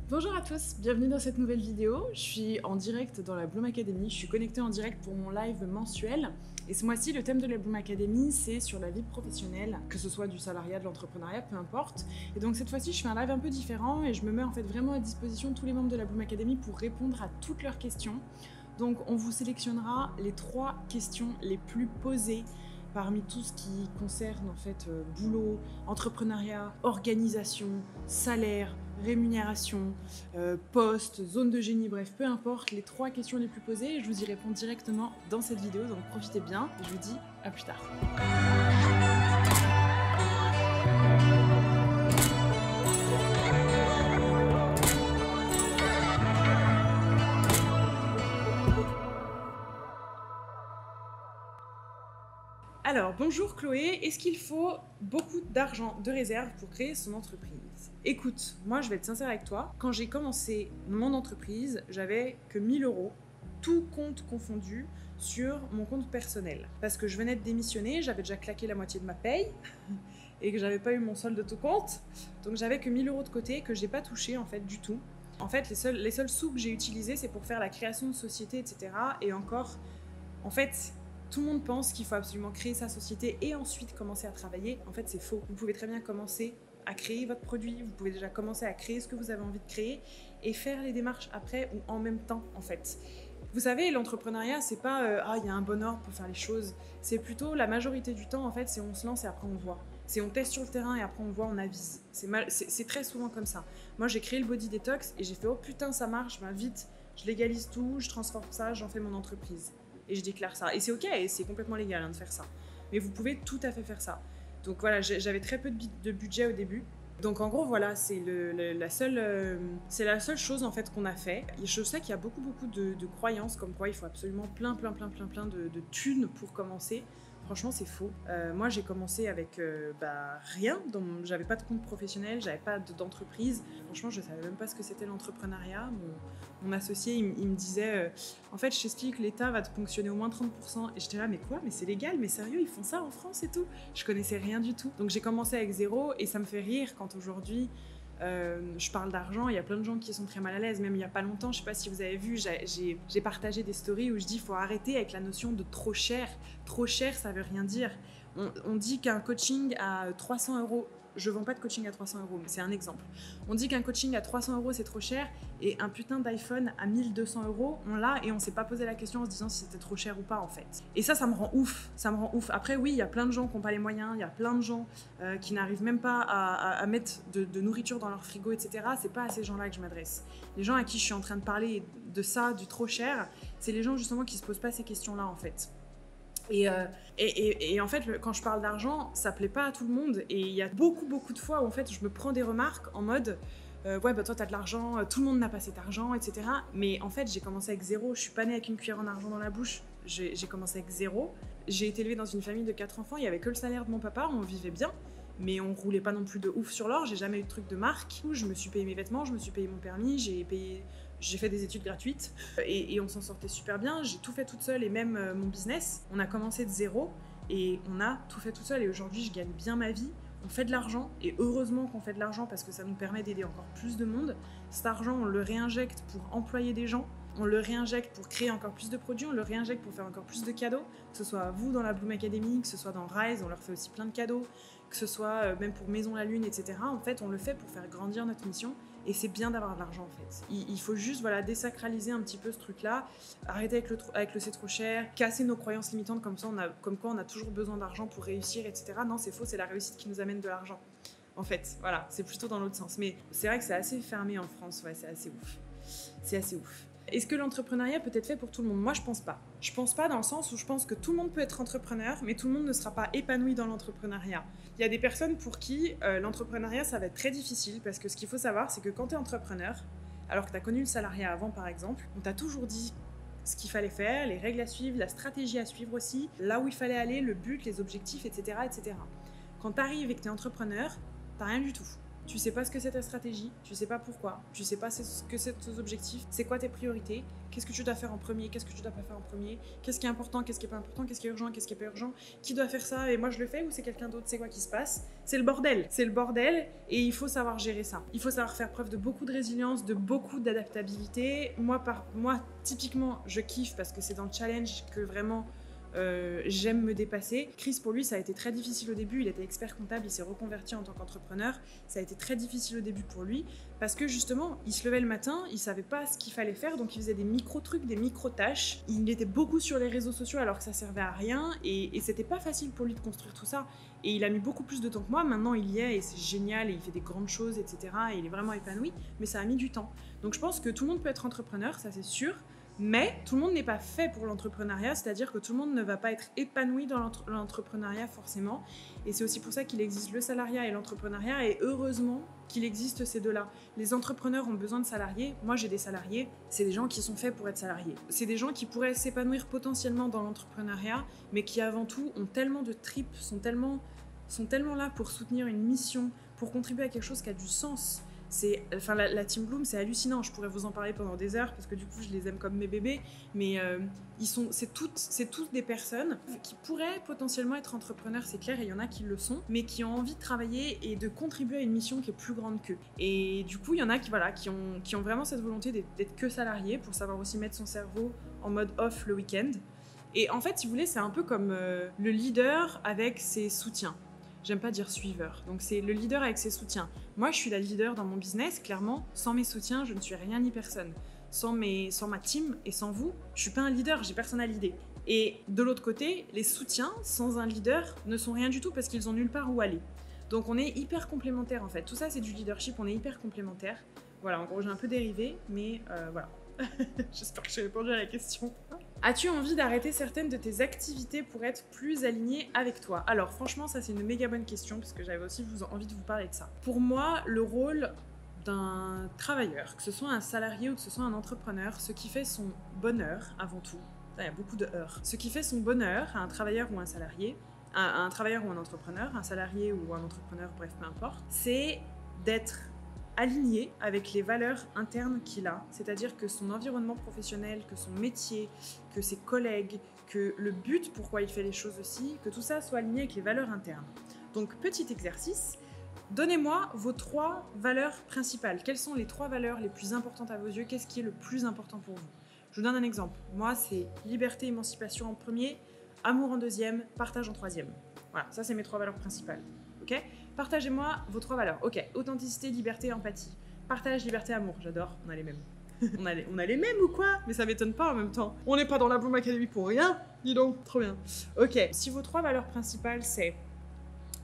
Bonjour à tous, bienvenue dans cette nouvelle vidéo. Je suis en direct dans la Bloom Academy, je suis connectée en direct pour mon live mensuel. Et ce mois-ci, le thème de la Bloom Academy, c'est sur la vie professionnelle, que ce soit du salariat, de l'entrepreneuriat, peu importe. Et donc cette fois-ci, je fais un live un peu différent et je me mets en fait vraiment à disposition de tous les membres de la Bloom Academy pour répondre à toutes leurs questions. Donc on vous sélectionnera les 3 questions les plus posées parmi tout ce qui concerne en fait boulot, entrepreneuriat, organisation, salaire, rémunération, poste, zone de génie, bref, peu importe, les 3 questions les plus posées, je vous y réponds directement dans cette vidéo, donc profitez bien, et je vous dis à plus tard. Alors, bonjour Chloé, est-ce qu'il faut beaucoup d'argent de réserve pour créer son entreprise? Écoute, moi je vais être sincère avec toi, quand j'ai commencé mon entreprise, j'avais que 1000 euros, tout compte confondu, sur mon compte personnel. Parce que je venais de démissionner, j'avais déjà claqué la moitié de ma paye, et que j'avais pas eu mon solde de tout compte, donc j'avais que 1000 euros de côté que j'ai pas touché en fait du tout. En fait, les seuls sous que j'ai utilisés, c'est pour faire la création de société, etc. Et encore, en fait, tout le monde pense qu'il faut absolument créer sa société et ensuite commencer à travailler. En fait, c'est faux. Vous pouvez très bien commencer à créer votre produit, vous pouvez déjà commencer à créer ce que vous avez envie de créer et faire les démarches après ou en même temps, en fait. Vous savez, l'entrepreneuriat, c'est pas ah, il y a un bon ordre pour faire les choses. C'est plutôt la majorité du temps, en fait, c'est on se lance et après on voit. C'est on teste sur le terrain et après on voit, on avise. C'est très souvent comme ça. Moi, j'ai créé le Body Detox et j'ai fait oh putain, ça marche, ben vite, je légalise tout, je transforme ça, j'en fais mon entreprise. Et je déclare ça. Et c'est ok, et c'est complètement légal hein, de faire ça. Mais vous pouvez tout à fait faire ça. Donc voilà, j'avais très peu de budget au début. Donc en gros, voilà, c'est la seule chose en fait qu'on a fait. Et je sais qu'il y a beaucoup de croyances comme quoi il faut absolument plein de thunes pour commencer. Franchement, c'est faux. Moi, j'ai commencé avec rien. J'avais pas de compte professionnel, j'avais pas d'entreprise. Franchement, je savais même pas ce que c'était l'entrepreneuriat. Mon associé, il me disait en fait, je t'explique, l'État va te ponctionner au moins 30%. Et j'étais là, mais quoi? Mais c'est légal? Mais sérieux, ils font ça en France et tout? Je connaissais rien du tout. Donc j'ai commencé avec zéro et ça me fait rire quand aujourd'hui je parle d'argent, il y a plein de gens qui sont très mal à l'aise, même il n'y a pas longtemps, je ne sais pas si vous avez vu, j'ai partagé des stories où je dis qu'il faut arrêter avec la notion de trop cher. Trop cher, ça veut rien dire. On dit qu'un coaching à 300 euros, je vends pas de coaching à 300 euros, mais c'est un exemple. On dit qu'un coaching à 300 euros c'est trop cher et un putain d'iPhone à 1200 euros, on l'a et on s'est pas posé la question en se disant si c'était trop cher ou pas en fait. Et ça me rend ouf, ça me rend ouf. Après oui, il y a plein de gens qui n'ont pas les moyens, il y a plein de gens qui n'arrivent même pas à mettre de nourriture dans leur frigo, etc. C'est pas à ces gens-là que je m'adresse. Les gens à qui je suis en train de parler de ça, du trop cher, c'est les gens justement qui se posent pas ces questions-là en fait. Et en fait, quand je parle d'argent, ça plaît pas à tout le monde. Et il y a beaucoup de fois où en fait, je me prends des remarques en mode ouais, bah toi, t'as de l'argent, tout le monde n'a pas cet argent, etc. Mais en fait, j'ai commencé avec zéro. Je suis pas née avec une cuillère en argent dans la bouche. J'ai commencé avec zéro. J'ai été élevée dans une famille de 4 enfants. Il y avait que le salaire de mon papa. On vivait bien. Mais on roulait pas non plus de ouf sur l'or. J'ai jamais eu de truc de marque. Je me suis payé mes vêtements, je me suis payé mon permis, j'ai fait des études gratuites et on s'en sortait super bien. J'ai tout fait toute seule et même mon business, on a commencé de zéro et on a tout fait toute seule et aujourd'hui je gagne bien ma vie. On fait de l'argent et heureusement qu'on fait de l'argent parce que ça nous permet d'aider encore plus de monde. Cet argent, on le réinjecte pour employer des gens, on le réinjecte pour créer encore plus de produits, on le réinjecte pour faire encore plus de cadeaux, que ce soit vous dans la Bloom Academy, que ce soit dans Rise, on leur fait aussi plein de cadeaux, que ce soit même pour Maison la Lune, etc. En fait, on le fait pour faire grandir notre mission. Et c'est bien d'avoir de l'argent en fait. Il faut juste voilà, désacraliser un petit peu ce truc-là, arrêter avec le c'est trop cher, casser nos croyances limitantes comme quoi on a toujours besoin d'argent pour réussir, etc. Non, c'est faux, c'est la réussite qui nous amène de l'argent. En fait, voilà, c'est plutôt dans l'autre sens. Mais c'est vrai que c'est assez fermé en France, ouais, c'est assez ouf. C'est assez ouf. Est-ce que l'entrepreneuriat peut être fait pour tout le monde? Moi, je pense pas. Je pense pas dans le sens où je pense que tout le monde peut être entrepreneur, mais tout le monde ne sera pas épanoui dans l'entrepreneuriat. Il y a des personnes pour qui l'entrepreneuriat, ça va être très difficile parce que ce qu'il faut savoir, c'est que quand tu es entrepreneur, alors que tu as connu le salariat avant, par exemple, on t'a toujours dit ce qu'il fallait faire, les règles à suivre, la stratégie à suivre aussi, là où il fallait aller, le but, les objectifs, etc. etc. Quand tu arrives et que tu es entrepreneur, t'as rien du tout. tu sais pas ce que c'est ta stratégie, tu sais pas pourquoi, tu sais pas ce que c'est tes objectifs, c'est quoi tes priorités, qu'est-ce que tu dois faire en premier, qu'est-ce que tu dois pas faire en premier, qu'est-ce qui est important, qu'est-ce qui est pas important, qu'est-ce qui est urgent, qu'est-ce qui est pas urgent, qui doit faire ça et moi je le fais ou c'est quelqu'un d'autre, c'est quoi qui se passe. C'est le bordel et il faut savoir gérer ça. Il faut savoir faire preuve de beaucoup de résilience, de beaucoup d'adaptabilité. Moi typiquement je kiffe parce que c'est dans le challenge que vraiment j'aime me dépasser. Chris, pour lui, ça a été très difficile au début. Il était expert comptable, il s'est reconverti en tant qu'entrepreneur. Ça a été très difficile au début pour lui parce que justement, il se levait le matin, il savait pas ce qu'il fallait faire, donc il faisait des micro-trucs, des micro-tâches. Il était beaucoup sur les réseaux sociaux alors que ça servait à rien et c'était pas facile pour lui de construire tout ça. Et il a mis beaucoup plus de temps que moi. Maintenant, il y est et c'est génial et il fait des grandes choses, etc. Et il est vraiment épanoui, mais ça a mis du temps. Donc je pense que tout le monde peut être entrepreneur, ça c'est sûr. Mais tout le monde n'est pas fait pour l'entrepreneuriat, c'est-à-dire que tout le monde ne va pas être épanoui dans l'entrepreneuriat forcément. Et c'est aussi pour ça qu'il existe le salariat et l'entrepreneuriat, et heureusement qu'il existe ces deux-là. Les entrepreneurs ont besoin de salariés, moi j'ai des salariés, c'est des gens qui sont faits pour être salariés. C'est des gens qui pourraient s'épanouir potentiellement dans l'entrepreneuriat, mais qui avant tout ont tellement de tripes, sont tellement là pour soutenir une mission, pour contribuer à quelque chose qui a du sens. La Team Bloom, c'est hallucinant. Je pourrais vous en parler pendant des heures parce que du coup, je les aime comme mes bébés. Mais c'est toutes des personnes qui pourraient potentiellement être entrepreneurs, c'est clair, et il y en a qui le sont, mais qui ont envie de travailler et de contribuer à une mission qui est plus grande qu'eux. Et du coup, il y en a qui ont vraiment cette volonté d'être que salariés pour savoir aussi mettre son cerveau en mode off le week-end. Et en fait, si vous voulez, c'est un peu comme le leader avec ses soutiens. J'aime pas dire suiveur, donc c'est le leader avec ses soutiens. Moi, je suis la leader dans mon business, clairement. Sans mes soutiens, je ne suis rien ni personne. Sans ma team et sans vous, je suis pas un leader, j'ai personne à l'idée. Et de l'autre côté, les soutiens, sans un leader, ne sont rien du tout parce qu'ils ont nulle part où aller. Donc on est hyper complémentaires en fait. Tout ça, c'est du leadership, on est hyper complémentaires. Voilà, en gros, j'ai un peu dérivé, mais voilà. J'espère que j'ai répondu à la question. As-tu envie d'arrêter certaines de tes activités pour être plus aligné avec toi? Alors franchement, ça c'est une méga bonne question parce que j'avais aussi envie de vous parler de ça. Pour moi, le rôle d'un travailleur, que ce soit un salarié ou que ce soit un entrepreneur, ce qui fait son bonheur avant tout, il y a beaucoup de heures, ce qui fait son bonheur à un travailleur ou un salarié, à un travailleur ou un entrepreneur, un salarié ou un entrepreneur, bref, peu importe, c'est d'être aligné avec les valeurs internes qu'il a, c'est-à-dire que son environnement professionnel, que son métier, que ses collègues, que le but pourquoi il fait les choses aussi, que tout ça soit aligné avec les valeurs internes. Donc petit exercice, donnez-moi vos 3 valeurs principales. Quelles sont les 3 valeurs les plus importantes à vos yeux? Qu'est-ce qui est le plus important pour vous? Je vous donne un exemple. Moi, c'est liberté, émancipation en premier, amour en deuxième, partage en troisième. Voilà, ça c'est mes 3 valeurs principales. Ok ? Partagez-moi vos 3 valeurs. Ok, authenticité, liberté, empathie. Partage, liberté, amour. J'adore, on a les mêmes. on a les mêmes ou quoi? Mais ça m'étonne pas en même temps. On n'est pas dans la Bloom Academy pour rien. Dis donc, trop bien. Ok, si vos 3 valeurs principales c'est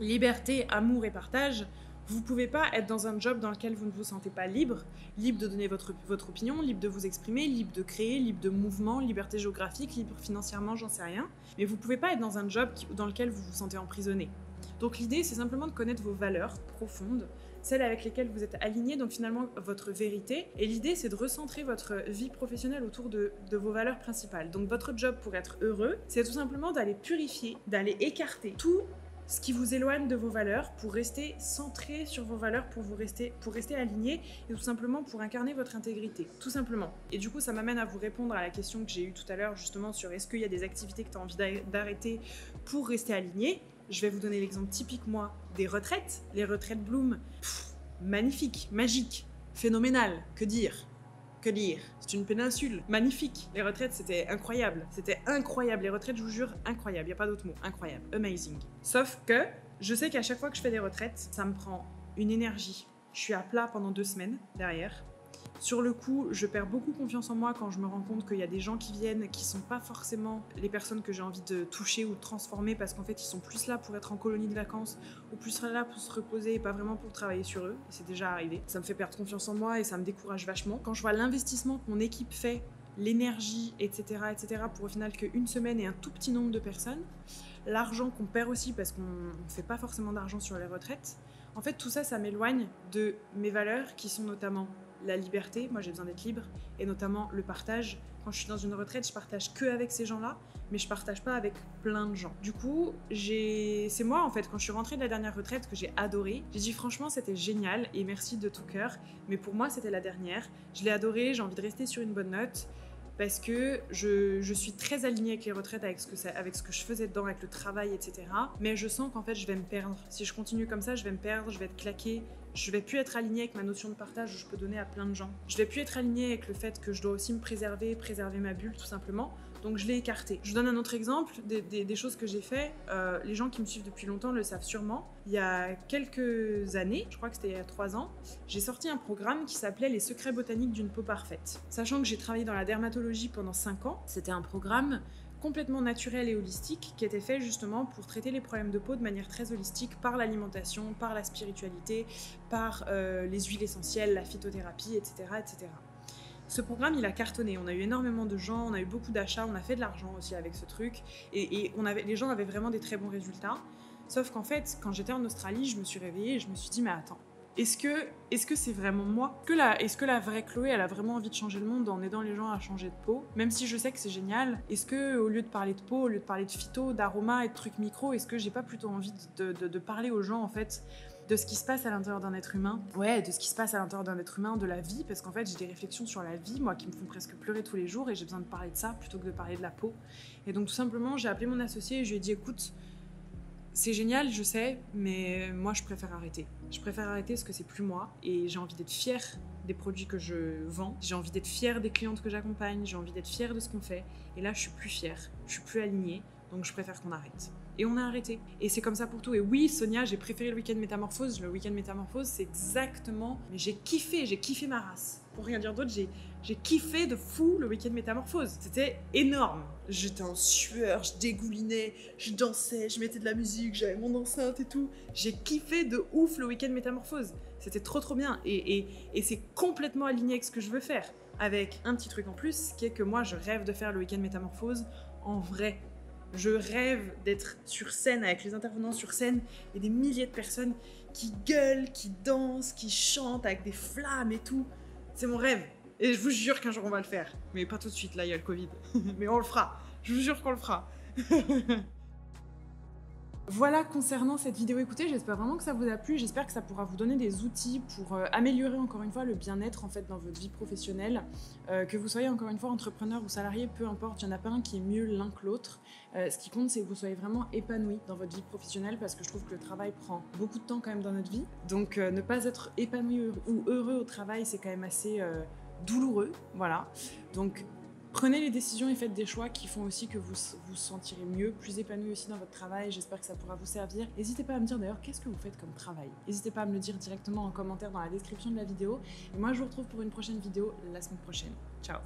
liberté, amour et partage, vous pouvez pas être dans un job dans lequel vous ne vous sentez pas libre de donner votre opinion, libre de vous exprimer, libre de créer, libre de mouvement, liberté géographique, libre financièrement, j'en sais rien. Mais vous pouvez pas être dans un job dans lequel vous vous sentez emprisonné. Donc l'idée, c'est simplement de connaître vos valeurs profondes, celles avec lesquelles vous êtes aligné, donc finalement votre vérité. Et l'idée, c'est de recentrer votre vie professionnelle autour de vos valeurs principales. Donc votre job pour être heureux, c'est tout simplement d'aller purifier, d'aller écarter tout ce qui vous éloigne de vos valeurs pour rester centré sur vos valeurs, pour rester aligné et tout simplement pour incarner votre intégrité, tout simplement. Et du coup, ça m'amène à vous répondre à la question que j'ai eue tout à l'heure justement sur est-ce qu'il y a des activités que tu as envie d'arrêter pour rester aligné. Je vais vous donner l'exemple typique, moi, des retraites. Les retraites Bloom, magnifique, magique, phénoménal, que dire? C'est une péninsule, magnifique. Les retraites, c'était incroyable. Les retraites, je vous jure, incroyable. Il n'y a pas d'autre mot, incroyable, amazing. Sauf que je sais qu'à chaque fois que je fais des retraites, ça me prend une énergie. Je suis à plat pendant 2 semaines derrière. Sur le coup, je perds beaucoup confiance en moi quand je me rends compte qu'il y a des gens qui viennent qui sont pas forcément les personnes que j'ai envie de toucher ou de transformer parce qu'en fait, ils sont plus là pour être en colonie de vacances ou plus là pour se reposer et pas vraiment pour travailler sur eux. Et c'est déjà arrivé. Ça me fait perdre confiance en moi et ça me décourage vachement. Quand je vois l'investissement que mon équipe fait, l'énergie, etc., pour au final qu'une semaine et un tout petit nombre de personnes, l'argent qu'on perd aussi parce qu'on ne fait pas forcément d'argent sur les retraites, en fait, tout ça, ça m'éloigne de mes valeurs qui sont notamment la liberté, moi j'ai besoin d'être libre, et notamment le partage. Quand je suis dans une retraite, je partage que avec ces gens-là, mais je partage pas avec plein de gens. Du coup, c'est moi en fait, quand je suis rentrée de la dernière retraite que j'ai adoré, j'ai dit franchement c'était génial et merci de tout cœur, mais pour moi c'était la dernière. Je l'ai adoré, j'ai envie de rester sur une bonne note. Parce que je suis très alignée avec les retraites, avec ce que je faisais dedans, avec le travail, etc. Mais je sens qu'en fait, je vais me perdre. Si je continue comme ça, je vais me perdre, je vais être claquée. Je vais plus être alignée avec ma notion de partage où je peux donner à plein de gens. Je vais plus être alignée avec le fait que je dois aussi me préserver ma bulle, tout simplement. Donc je l'ai écarté. Je vous donne un autre exemple des choses que j'ai fait. Les gens qui me suivent depuis longtemps le savent sûrement. Il y a quelques années, je crois que c'était il y a 3 ans, j'ai sorti un programme qui s'appelait Les secrets botaniques d'une peau parfaite. Sachant que j'ai travaillé dans la dermatologie pendant 5 ans, c'était un programme complètement naturel et holistique qui était fait justement pour traiter les problèmes de peau de manière très holistique par l'alimentation, par la spiritualité, par les huiles essentielles, la phytothérapie, etc., etc. Ce programme, il a cartonné. On a eu énormément de gens, on a eu beaucoup d'achats, on a fait de l'argent aussi avec ce truc. Et les gens avaient vraiment des très bons résultats. Sauf qu'en fait, quand j'étais en Australie, je me suis réveillée et je me suis dit, mais attends, est-ce que c'est vraiment moi ? Est-ce que la vraie Chloé, elle a vraiment envie de changer le monde en aidant les gens à changer de peau ? Même si je sais que c'est génial, est-ce que au lieu de parler de peau, au lieu de parler de phyto, d'aromas et de trucs micro, est-ce que j'ai pas plutôt envie de parler aux gens en fait de ce qui se passe à l'intérieur d'un être humain, de ce qui se passe à l'intérieur d'un être humain, de la vie, parce qu'en fait j'ai des réflexions sur la vie, moi qui me font presque pleurer tous les jours et j'ai besoin de parler de ça plutôt que de parler de la peau. Et donc tout simplement j'ai appelé mon associé et je lui ai dit écoute, c'est génial je sais, mais moi je préfère arrêter. Je préfère arrêter parce que c'est plus moi et j'ai envie d'être fière des produits que je vends, j'ai envie d'être fière des clientes que j'accompagne, j'ai envie d'être fière de ce qu'on fait et là je suis plus fière, je suis plus alignée, donc je préfère qu'on arrête. Et on a arrêté. Et c'est comme ça pour tout. Et oui, Sonia, j'ai préféré le week-end métamorphose. Le week-end métamorphose, c'est exactement... Mais j'ai kiffé ma race. Pour rien dire d'autre, j'ai kiffé de fou le week-end métamorphose. C'était énorme. J'étais en sueur, je dégoulinais, je dansais, je mettais de la musique, j'avais mon enceinte et tout. J'ai kiffé de ouf le week-end métamorphose. C'était trop bien. Et c'est complètement aligné avec ce que je veux faire. Avec un petit truc en plus, qui est que moi, je rêve de faire le week-end métamorphose en vrai. Je rêve d'être sur scène avec les intervenants sur scène et des milliers de personnes qui gueulent, qui dansent, qui chantent avec des flammes et tout. C'est mon rêve. Et je vous jure qu'un jour on va le faire. Mais pas tout de suite, là il y a le Covid. Mais on le fera. Je vous jure qu'on le fera. Voilà concernant cette vidéo écoutée, j'espère vraiment que ça vous a plu, j'espère que ça pourra vous donner des outils pour améliorer encore une fois le bien-être en fait dans votre vie professionnelle, que vous soyez encore une fois entrepreneur ou salarié, peu importe, il n'y en a pas un qui est mieux l'un que l'autre. Ce qui compte c'est que vous soyez vraiment épanoui dans votre vie professionnelle parce que je trouve que le travail prend beaucoup de temps quand même dans notre vie, donc ne pas être épanoui ou heureux au travail c'est quand même assez douloureux, voilà, donc prenez les décisions et faites des choix qui font aussi que vous vous sentirez mieux, plus épanoui aussi dans votre travail. J'espère que ça pourra vous servir. N'hésitez pas à me dire d'ailleurs qu'est-ce que vous faites comme travail. N'hésitez pas à me le dire directement en commentaire dans la description de la vidéo. Et moi, je vous retrouve pour une prochaine vidéo la semaine prochaine. Ciao!